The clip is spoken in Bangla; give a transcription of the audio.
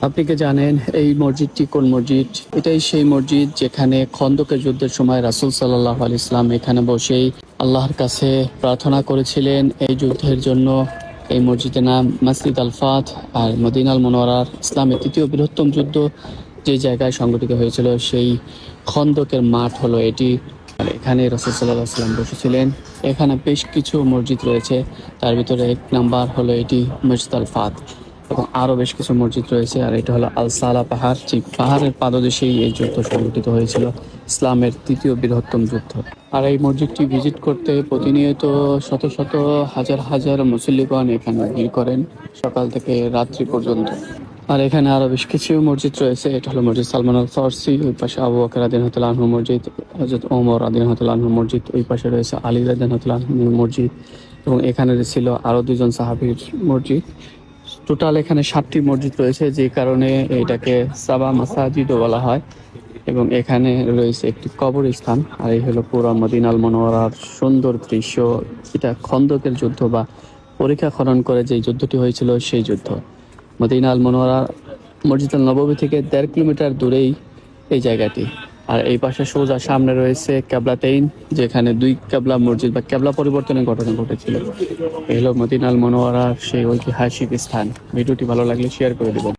আপনি কি জানেন এই মসজিদটি কোন মসজিদ? এটাই সেই মসজিদ যেখানে খন্দকের যুদ্ধের সময় রাসূল সাল্লাল্লাহু আলাইহি ওয়াসাল্লাম এখানে বসেই আল্লাহর কাছে প্রার্থনা করেছিলেন এই যুদ্ধের জন্য। এই মসজিদের নাম মসজিদ আল ফাত। আর মদিনাল মুনাওয়ারার ইসলামের তৃতীয় বৃহত্তম যুদ্ধ যে জায়গায় সংগঠিত হয়েছিল সেই খন্দকের মাঠ হলো এটি। আর এখানে রাসূল সাল্লাল্লাহু আলাইহি ওয়াসাল্লাম বসেছিলেন। এখানে বেশ কিছু মসজিদ রয়েছে, তার ভিতরে এক নাম্বার হলো এটি মসজিদ আল ফাত, এবং আরো বেশ কিছু মসজিদ রয়েছে। আর এটা হলো আল সালা পাহাড়, যে পাহাড়ের পাদদেশেই এই যুদ্ধ সংঘটিত হয়েছিল, ইসলামের তৃতীয় বৃহত্তম যুদ্ধ। আর এই মসজিদটি ভিজিট করতে প্রতিনিয়ত শত শত হাজার হাজার মুসল্লিগণ এখানে ভিড় করেন, সকাল থেকে রাত্রি পর্যন্ত। আর এখানে আরো বেশ কিছু মসজিদ রয়েছে। এটা হলো মসজিদ সালমান আল ফারসি, ওই পাশে আবু বকর রাদিয়াল্লাহু আনহু মসজিদ, হযরত ওমর রাদিয়াল্লাহু আনহু মসজিদ, ওই পাশে রয়েছে আলী রাদিয়াল্লাহু আনহু মসজিদ, এবং এখানে ছিল আরো দুজন সাহাবীর মসজিদ। টোটাল এখানে 7টি মসজিদ রয়েছে, যে কারণে এটাকে সাবা মাসাজিদও বলা হয়। এবং এখানে রয়েছে একটি কবরস্থান। আর এই হলো পুরো মদিনাল মুনাওয়ারার সুন্দর দৃশ্য। এটা খন্দকের যুদ্ধ বা পরিখা খনন করে যে যুদ্ধটি হয়েছিল সেই যুদ্ধ। মদিনাল মুনাওয়ারা মসজিদ আল নববী থেকে 1.5 কিলোমিটার দূরেই এই জায়গাটি। আর এই পাশে সোজা সামনে রয়েছে কেবলাতেইন, যেখানে 2 কেবলা মসজিদ বা কেবলা পরিবর্তনের ঘটনা ঘটেছিল। এই হলো মদিনাল মুনাওয়ারার সেই ঐতিহাসিক স্থান। ভিডিওটি ভালো লাগলে শেয়ার করে দিবেন।